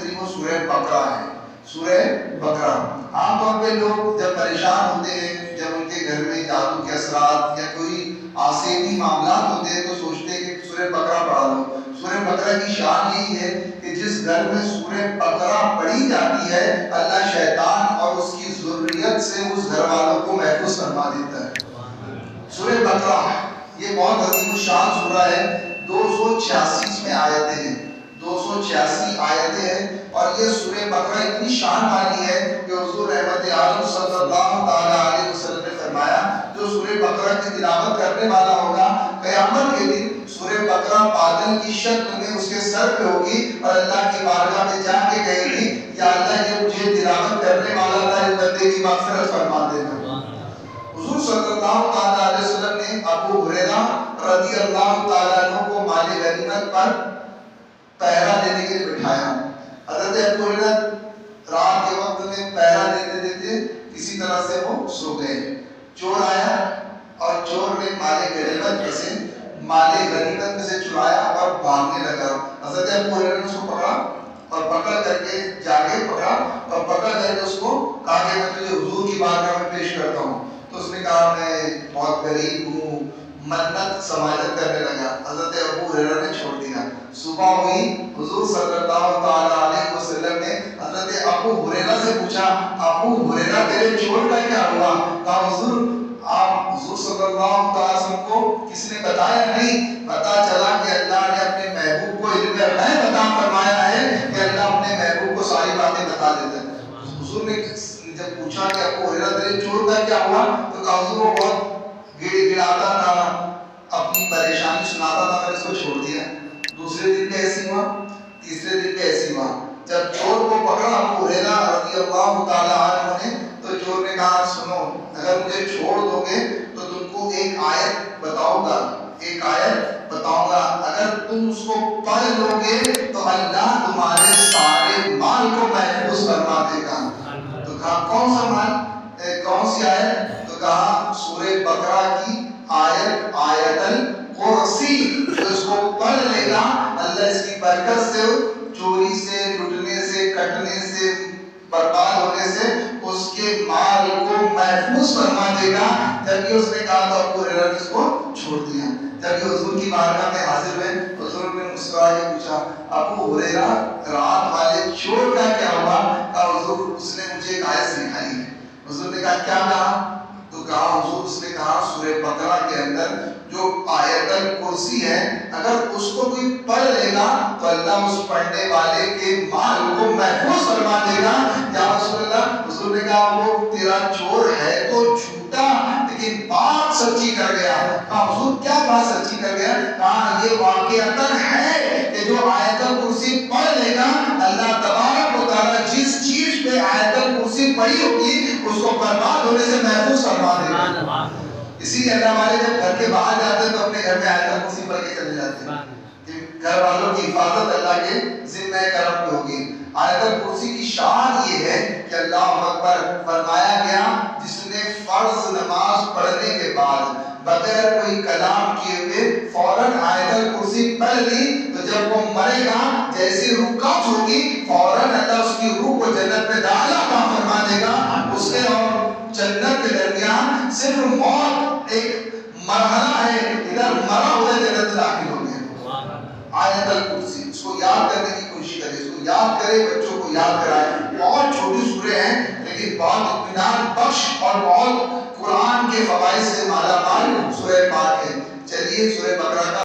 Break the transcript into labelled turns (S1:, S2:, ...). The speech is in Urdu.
S1: ترین وہ سورہ بقرہ ہے، سورہ بقرہ۔ عام طور پہ لوگ جب پریشان ہوتے ہیں، جب ان کے گھر میں جادو کے اثرات یا کوئی آسیبی معاملات ہوتے ہیں تو سوچتے ہیں کہ سورہ بقرہ پڑھا لو۔ سورہ بقرہ کی شان یہی ہے کہ جس گھر میں سورہ بقرہ پڑھی جاتی ہے اللہ شیطان اور اس کی ذریت سے اس گھر والوں کو محفوظ فرما دیتا ہے۔ سورہ بقرہ یہ بہت عظیم الشان سورہ ہے، 286 اس میں آیتیں ہیں، 286 آیتیں ہیں، اور یہ سورہ بقرہ اتنی شان والی ہے کہ حضور رحمت عالم صلی اللہ تعالی علیہ وسلم نے فرمایا جو سورہ بقرہ کی تلاوت کرنے والا ہوگا قیامت کے دن سورہ بقرہ بادل کی شکل میں اس کے سر پہ ہوگی اور اللہ کی بارگاہ میں جا کے کہے گی یا اللہ یہ مجھے تلاوت کرنے والا تھا، اس بندے کی مغفرت فرما دینا۔ حضور صلی اللہ تعالی علیہ وسلم نے ابو ہریرہ رضی اللہ تعالیٰ عنہ کو مال غنیمت پر پہرا دینے کے لیے بٹھایا۔ حضرت ابو ہریرہ رات کے وقت میں پہرا دیتے دیتے کسی طرح سے وہ سو گئے۔ چور آیا اور چور نے مال غنیمت میں سے چرایا اور بھاگنے لگا۔ حضرت ابو ہریرہ نے اس کو پکڑا اور پکڑ کر کے جاگے پکڑا اور پکڑ کر کے اس کو کہا کہ میں تجھے حضور کی بارگاہ میں پیش کرتا ہوں۔ تو اس نے کہا میں بہت غریب ہوں، منت سماجت کرنے لگا۔ حضرت ابو ہریرہ نے چھوڑ دیا۔ صبح ہوئی، حضور صلی اللہ تعالی علیہ وسلم نے حضرت ابو ہریرہ سے پوچھا ابو ہریرہ تیرے چور کا کیا ہوا؟ کہا حضور آپ حضور صلی اللہ تعالی وسلم کو کس نے بتایا نہیں، پتا چلا کہ اللہ نے اپنے محبوب کو علم غیب عطا فرمایا ہے کہ اللہ اپنے محبوب کو ساری باتیں بتا دیتا ہے۔ حضور نے جب پوچھا کہ ابو ہریرہ تیرے چور کا کیا ہوا تو کہا حضور وہ بہت گڑاتا تھا، اپنی پریشانی سناتا تھا، میں نے اس کو چھوڑ دیا۔ دوسرے دن میں ایسی ہوا، تیسرے دن میں ایسی ہوا۔ جب چور کو پکڑا ابو ہریرہ رضی اللہ تعالی عنہ نے تو چور نے کہا سنو اگر مجھے چھوڑ دو گے تو تم کو ایک آیت بتاؤں گا، ایک آیت بتاؤں گا، اگر تم اس کو پڑھ لو گے تو اللہ تمہارے سارے مال کو محفوظ فرما دے گا۔ تو کہا کون سا مال، کون سی آیت؟ تو کہا سورہ بقرہ کی آیت آیت الکرسی، جو اس کو پڑھ لے گا اللہ اس کی برکت سے چوری سے، لٹنے سے، کٹنے سے، برباد ہونے سے اس کے مال کو محفوظ فرما دے گا۔ جب یہ اس نے کہا تو ابو ہریرہ نے اس کو چھوڑ دیا۔ جب یہ حضور کی بارگاہ میں حاضر ہوئے حضور نے مسکرا کے پوچھا ابو ہریرہ رات والے چور کا کیا ہوا؟ کہا حضور اس نے مجھے ایک آیت سکھائی ہے۔ حضور نے کہا کیا کہا؟ تو کہا حضور اس نے کہا سورہ بقرہ کے اندر جو آیت الکرسی ہے اگر اس کو کوئی پڑھ لے گا تو اللہ اس پڑھنے والے کے مال کو محفوظ فرما دے گا۔ یا رسول اللہ، حضور نے کہا وہ تیرا چور ہے تو جھوٹا لیکن بات سچی کر گیا۔ کہا حضور کیا بات سچی کر گیا؟ کہا یہ واقعتاً ہے کہ جو آیت الکرسی پڑھ لے گا اللہ تبارک و تعالیٰ جس چیز پہ آیت الکرسی پڑھی ہوگی اس کو برباد ہونے سے محفوظ فرما دے گا۔ اسی لیے اللہ والے جب گھر کے باہر جاتے ہیں تو اپنے گھر میں آیت الکرسی پڑھ کے چلے جاتے ہیں کہ گھر والوں کی حفاظت اللہ کے ذمہ کرم پہ ہوگی۔ آیت الکرسی کی شان یہ ہے کہ اللہ اکبر فرمایا گیا جس نے فرض نماز پڑھنے کے بعد بغیر کوئی کلام کیے ہوئے فوراً آیت الکرسی پڑھ لی تو جب وہ مرے گا جیسی روح قبض ہوگی فوراً اللہ اس کی روح کو جنت میں داخلہ عطا فرما دے گا۔ اس کے اور جنت کے درمیان صرف موت ایک مرحلہ ہے، ادھر مرا ادھر جنت داخل ہو گیا۔ آیت الکرسی اس کو یاد کرنے کی کوشش کرے، اس کو یاد کرے، بچوں کو یاد کرائے۔ بہت چھوٹی سورہ ہیں لیکن بہت اطمینان بخش اور بہت قرآن کے فوائد سے مالا مال سورہ پاک ہے۔ چلیے سورہ بقرہ کا